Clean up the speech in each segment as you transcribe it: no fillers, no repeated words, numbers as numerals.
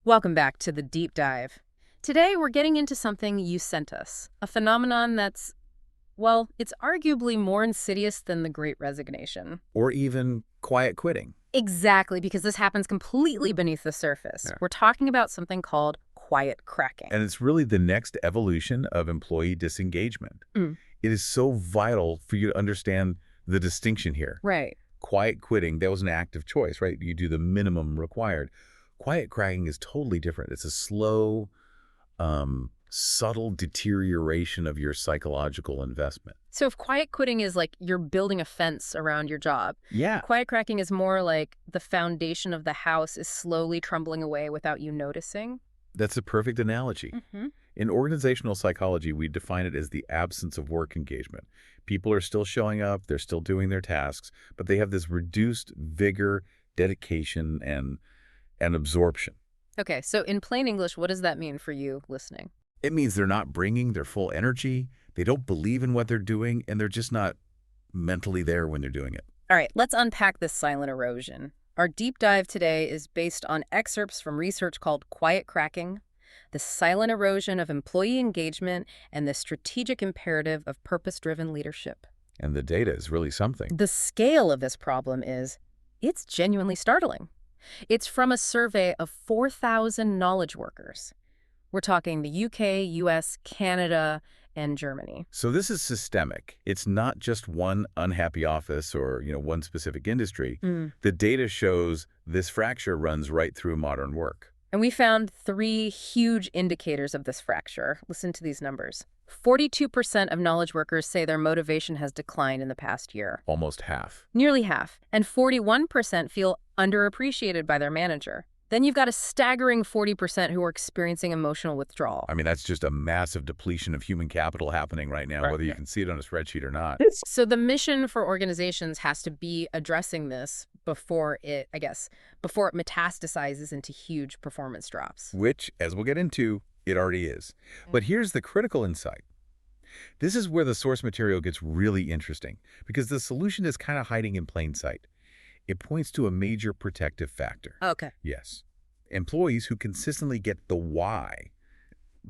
Welcome back to the deep dive. Today we're getting into something you sent us, a phenomenon that's, well, it's arguably more insidious than the Great Resignation. Or even quiet quitting. Exactly, because this happens completely beneath the surface. Yeah. We're talking about something called quiet cracking. And it's really the next evolution of employee disengagement. Mm. It is so vital for you to understand the distinction here. Right. Quiet quitting, that was an act of choice, right? You do the minimum required. Quiet cracking is totally different. It's a slow, subtle deterioration of your psychological investment. So if quiet quitting is like you're building a fence around your job, Yeah, quiet cracking is more like the foundation of the house is slowly crumbling away without you noticing. that's a perfect analogy. Mm-hmm. In organizational psychology, we define it as the absence of work engagement. People are still showing up, they're still doing their tasks, but they have this reduced vigor, dedication, and absorption. Okay, so in plain English, what does that mean for you listening? It means they're not bringing their full energy, they don't believe in what they're doing, and they're just not mentally there when they're doing it. All right, let's unpack this silent erosion. Our deep dive today is based on excerpts from research called Quiet Cracking, the silent erosion of employee engagement, and the strategic imperative of purpose-driven leadership. And the data is really something. The scale of this problem it's genuinely startling. It's from a survey of 4,000 knowledge workers. We're talking the UK, US, Canada, and Germany. So this is systemic. It's not just one unhappy office or, one specific industry. The data shows this fracture runs right through modern work. And we found 3 huge indicators of this fracture. Listen to these numbers. 42% of knowledge workers say their motivation has declined in the past year. Almost half. Nearly half. And 41% feel underappreciated by their manager. Then you've got a staggering 40% who are experiencing emotional withdrawal. I mean, that's just a massive depletion of human capital happening right now, Right. whether you can see it on a spreadsheet or not. So the mission for organizations has to be addressing this before it metastasizes into huge performance drops. Which, as we'll get into, it already is. But here's the critical insight. This is where the source material gets really interesting, because the solution is kind of hiding in plain sight. It points to a major protective factor. Okay. Yes. Employees who consistently get the why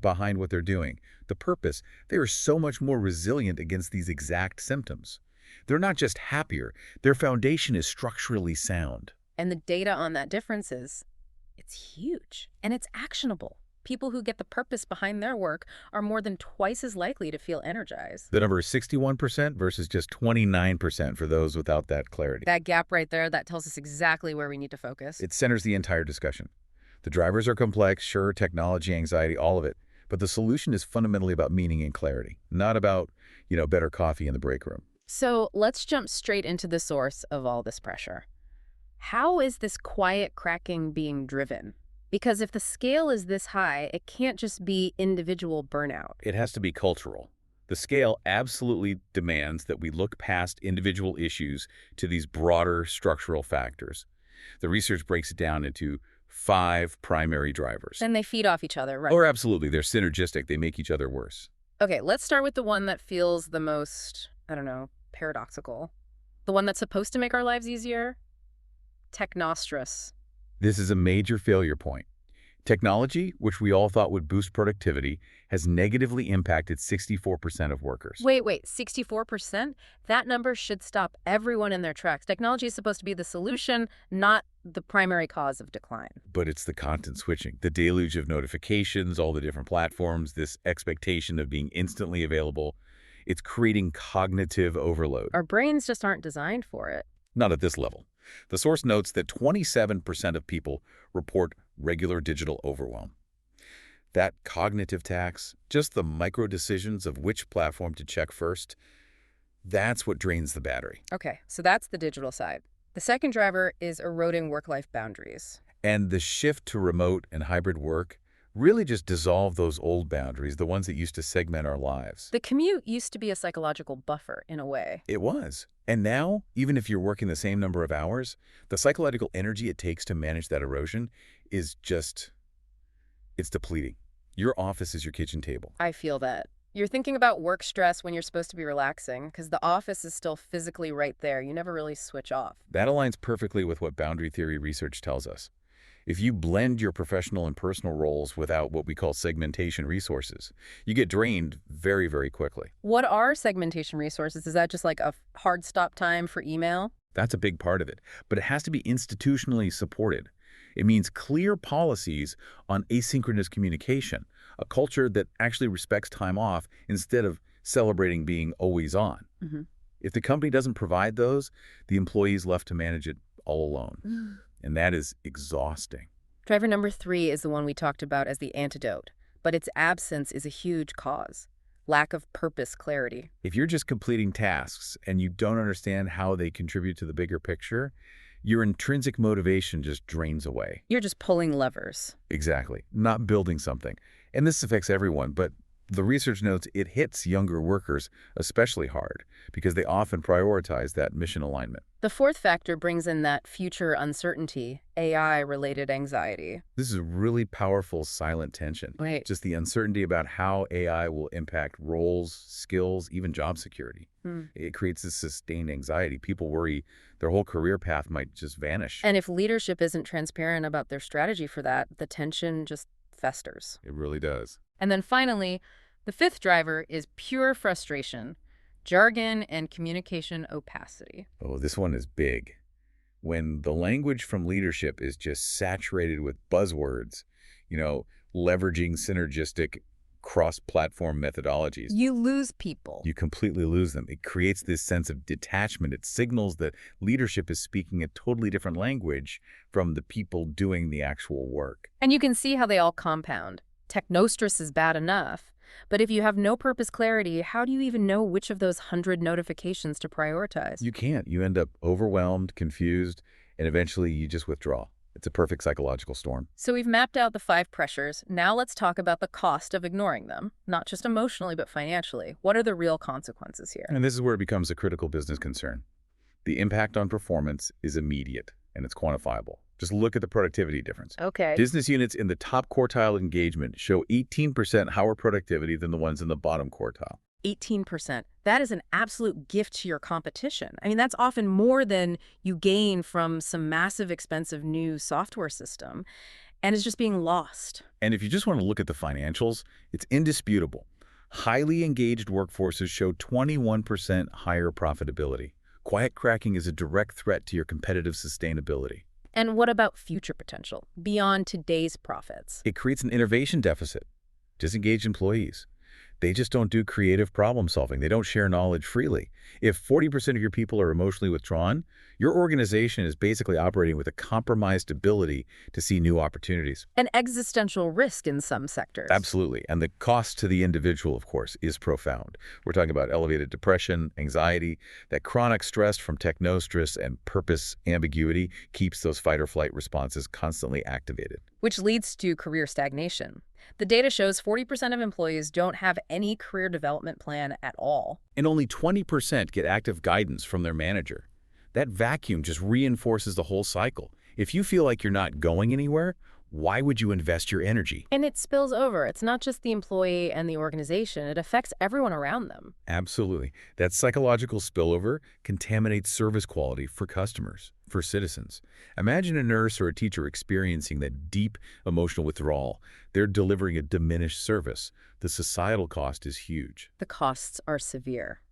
behind what they're doing, the purpose, they are so much more resilient against these exact symptoms. They're not just happier, their foundation is structurally sound. And the data on that difference it's huge. And it's actionable. People who get the purpose behind their work are more than twice as likely to feel energized. The number is 61% versus just 29% for those without that clarity. That gap right there, that tells us exactly where we need to focus. It centers the entire discussion. The drivers are complex, sure, technology, anxiety, all of it. But the solution is fundamentally about meaning and clarity, not about, better coffee in the break room. So let's jump straight into the source of all this pressure. How is this quiet cracking being driven? Because if the scale is this high, it can't just be individual burnout. It has to be cultural. The scale absolutely demands that we look past individual issues to these broader structural factors. The research breaks it down into 5 primary drivers. And they feed off each other, right? Or absolutely, they're synergistic. They make each other worse. Okay, let's start with the one that feels the most, paradoxical. The one that's supposed to make our lives easier? Technostress. This is a major failure point. Technology, which we all thought would boost productivity, has negatively impacted 64% of workers. Wait, 64%? That number should stop everyone in their tracks. Technology is supposed to be the solution, not the primary cause of decline. But it's the content switching, the deluge of notifications, all the different platforms, this expectation of being instantly available. It's creating cognitive overload. Our brains just aren't designed for it. Not at this level. The source notes that 27% of people report regular digital overwhelm. That cognitive tax, just the micro decisions of which platform to check first, that's what drains the battery. Okay, so that's the digital side. The second driver is eroding work-life boundaries. And the shift to remote and hybrid work really just dissolve those old boundaries, the ones that used to segment our lives. The commute used to be a psychological buffer, in a way. It was. And now, even if you're working the same number of hours, the psychological energy it takes to manage that erosion is it's depleting. Your office is your kitchen table. I feel that. You're thinking about work stress when you're supposed to be relaxing, because the office is still physically right there. You never really switch off. That aligns perfectly with what boundary theory research tells us. If you blend your professional and personal roles without what we call segmentation resources, you get drained very, very quickly. What are segmentation resources? Is that just like a hard stop time for email? That's a big part of it, but it has to be institutionally supported. It means clear policies on asynchronous communication, a culture that actually respects time off instead of celebrating being always on. Hmm. If the company doesn't provide those, the employee is left to manage it all alone, and that is exhausting. Driver number 3 is the one we talked about as the antidote, but its absence is a huge cause. Lack of purpose clarity. If you're just completing tasks and you don't understand how they contribute to the bigger picture, your intrinsic motivation just drains away. You're just pulling levers. Exactly. Not building something. And this affects everyone, but the research notes it hits younger workers especially hard because they often prioritize that mission alignment. The fourth factor brings in that future uncertainty, AI-related anxiety. This is a really powerful silent tension. Right. Just the uncertainty about how AI will impact roles, skills, even job security. It creates this sustained anxiety. People worry their whole career path might just vanish. And if leadership isn't transparent about their strategy for that, the tension just festers. It really does. And then finally, the fifth driver is pure frustration, jargon, and communication opacity. Oh, this one is big. When the language from leadership is just saturated with buzzwords, leveraging synergistic cross-platform methodologies, You lose people. you completely lose them. It creates this sense of detachment. It signals that leadership is speaking a totally different language from the people doing the actual work. And you can see how they all compound. Technostress is bad enough, but if you have no purpose clarity, how do you even know which of those 100 notifications to prioritize? You can't. You end up overwhelmed, confused, and eventually you just withdraw. It's a perfect psychological storm. So we've mapped out the 5 pressures. Now let's talk about the cost of ignoring them, not just emotionally, but financially. What are the real consequences here? And this is where it becomes a critical business concern. The impact on performance is immediate, and it's quantifiable. Just look at the productivity difference. Okay. Business units in the top quartile engagement show 18% higher productivity than the ones in the bottom quartile. 18%. That is an absolute gift to your competition. I mean, that's often more than you gain from some massive, expensive new software system, and it's just being lost. And if you just want to look at the financials, it's indisputable. Highly engaged workforces show 21% higher profitability. Quiet cracking is a direct threat to your competitive sustainability. And what about future potential, beyond today's profits? It creates an innovation deficit. Disengaged employees. They just don't do creative problem solving. They don't share knowledge freely. If 40% of your people are emotionally withdrawn, your organization is basically operating with a compromised ability to see new opportunities. An existential risk in some sectors. Absolutely. And the cost to the individual, of course, is profound. We're talking about elevated depression, anxiety, that chronic stress from technostress and purpose ambiguity keeps those fight-or-flight responses constantly activated. Which leads to career stagnation. The data shows 40% of employees don't have any career development plan at all. And only 20% get active guidance from their manager. That vacuum just reinforces the whole cycle. If you feel like you're not going anywhere, why would you invest your energy? And it spills over. It's not just the employee and the organization. It affects everyone around them. Absolutely. That psychological spillover contaminates service quality for customers, for citizens. Imagine a nurse or a teacher experiencing that deep emotional withdrawal. They're delivering a diminished service. The societal cost is huge. The costs are severe.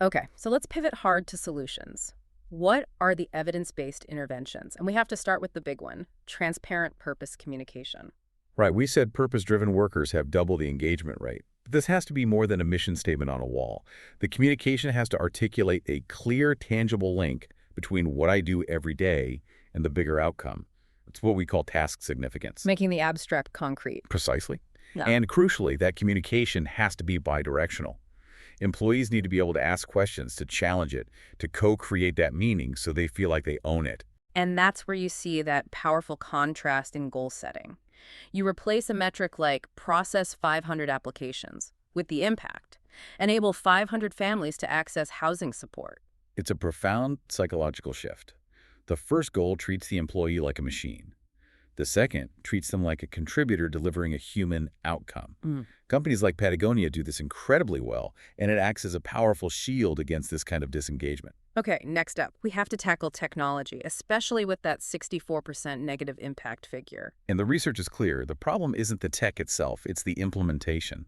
Okay, so let's pivot hard to solutions. What are the evidence-based interventions? And we have to start with the big one, transparent purpose communication. Right, we said purpose-driven workers have double the engagement rate. But this has to be more than a mission statement on a wall. The communication has to articulate a clear, tangible link between what I do every day and the bigger outcome. It's what we call task significance. Making the abstract concrete. Precisely. Yeah. And crucially, that communication has to be bidirectional. Employees need to be able to ask questions, to challenge it, to co-create that meaning so they feel like they own it. And that's where you see that powerful contrast in goal setting. You replace a metric like process 500 applications with the impact. Enable 500 families to access housing support. It's a profound psychological shift. The first goal treats the employee like a machine. The second treats them like a contributor delivering a human outcome. Mm. Companies like Patagonia do this incredibly well, and it acts as a powerful shield against this kind of disengagement. Okay, next up, we have to tackle technology, especially with that 64% negative impact figure. And the research is clear. The problem isn't the tech itself, it's the implementation.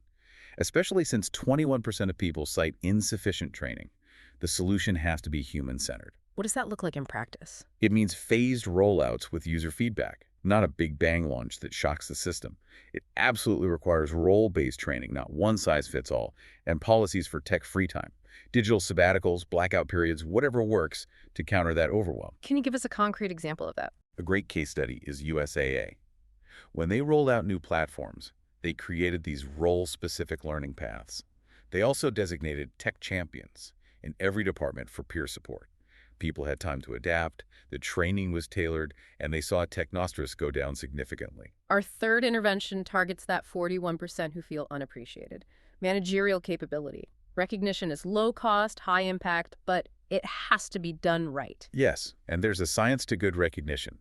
Especially since 21% of people cite insufficient training. The solution has to be human-centered. What does that look like in practice? It means phased rollouts with user feedback, not a big bang launch that shocks the system. It absolutely requires role-based training, not one-size-fits-all, and policies for tech-free time. Digital sabbaticals, blackout periods, whatever works to counter that overwhelm. Can you give us a concrete example of that? A great case study is USAA. When they rolled out new platforms, they created these role-specific learning paths. They also designated tech champions in every department for peer support. People had time to adapt, the training was tailored, and they saw technostress go down significantly. Our third intervention targets that 41% who feel unappreciated. Managerial capability. Recognition is low cost, high impact, but it has to be done right. Yes, and there's a science to good recognition.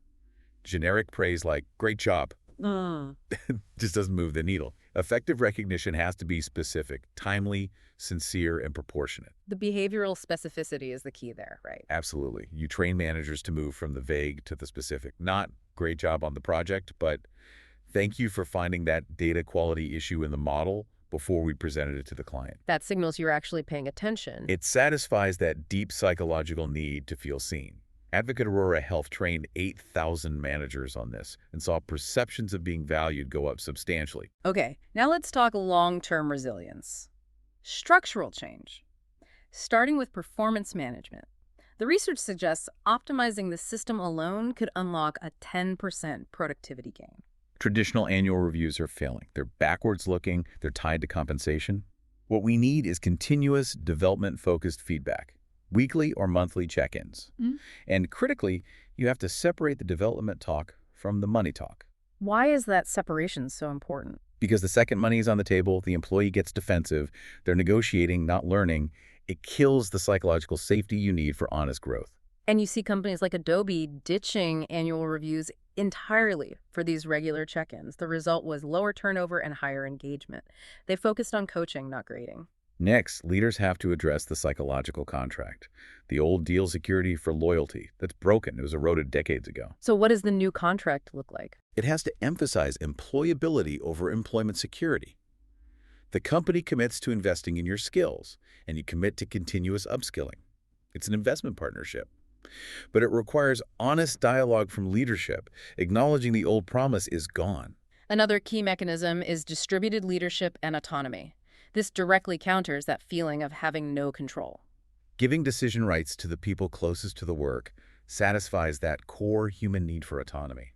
Generic praise like, great job, just doesn't move the needle. Effective recognition has to be specific, timely, sincere, and proportionate. The behavioral specificity is the key there, right? Absolutely. You train managers to move from the vague to the specific. Not great job on the project, but thank you for finding that data quality issue in the model before we presented it to the client. That signals you're actually paying attention. It satisfies that deep psychological need to feel seen. Advocate Aurora Health trained 8,000 managers on this and saw perceptions of being valued go up substantially. Okay, now let's talk long-term resilience. Structural change. Starting with performance management. The research suggests optimizing the system alone could unlock a 10% productivity gain. Traditional annual reviews are failing. They're backwards looking, they're tied to compensation. What we need is continuous development-focused feedback. Weekly or monthly check-ins. And critically, you have to separate the development talk from the money talk. Why is that separation so important? Because the second money is on the table, the employee gets defensive, they're negotiating, not learning. It kills the psychological safety you need for honest growth. And you see companies like Adobe ditching annual reviews entirely for these regular check-ins. The result was lower turnover and higher engagement. They focused on coaching, not grading. Next, leaders have to address the psychological contract, the old deal security for loyalty that's broken. It was eroded decades ago. So what does the new contract look like? It has to emphasize employability over employment security. The company commits to investing in your skills, and you commit to continuous upskilling. It's an investment partnership. But it requires honest dialogue from leadership, acknowledging the old promise is gone. Another key mechanism is distributed leadership and autonomy. This directly counters that feeling of having no control. Giving decision rights to the people closest to the work satisfies that core human need for autonomy.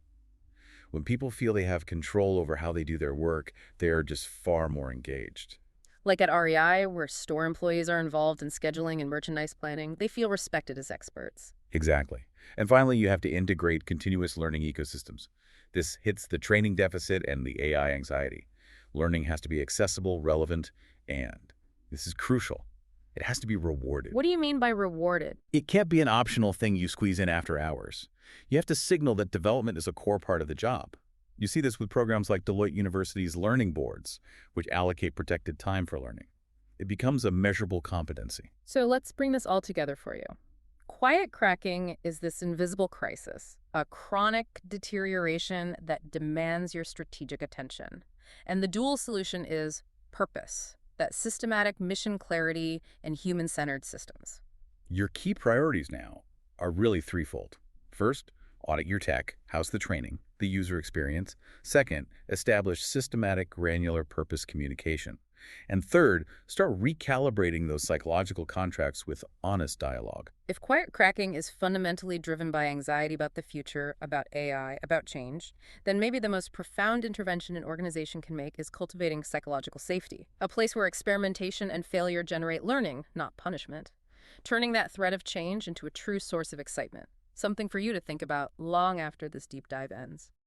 When people feel they have control over how they do their work, they are just far more engaged. Like at REI, where store employees are involved in scheduling and merchandise planning, they feel respected as experts. Exactly. And finally, you have to integrate continuous learning ecosystems. This hits the training deficit and the AI anxiety. Learning has to be accessible, relevant, and this is crucial. It has to be rewarded. What do you mean by rewarded? It can't be an optional thing you squeeze in after hours. You have to signal that development is a core part of the job. You see this with programs like Deloitte University's learning boards, which allocate protected time for learning. It becomes a measurable competency. So let's bring this all together for you. Quiet cracking is this invisible crisis, a chronic deterioration that demands your strategic attention. And the dual solution is purpose, that systematic mission clarity and human-centered systems. Your key priorities now are really threefold. First, audit your tech, house the training, the user experience. Second, establish systematic granular purpose communication. And third, start recalibrating those psychological contracts with honest dialogue. If quiet cracking is fundamentally driven by anxiety about the future, about AI, about change, then maybe the most profound intervention an organization can make is cultivating psychological safety, a place where experimentation and failure generate learning, not punishment, turning that thread of change into a true source of excitement, something for you to think about long after this deep dive ends.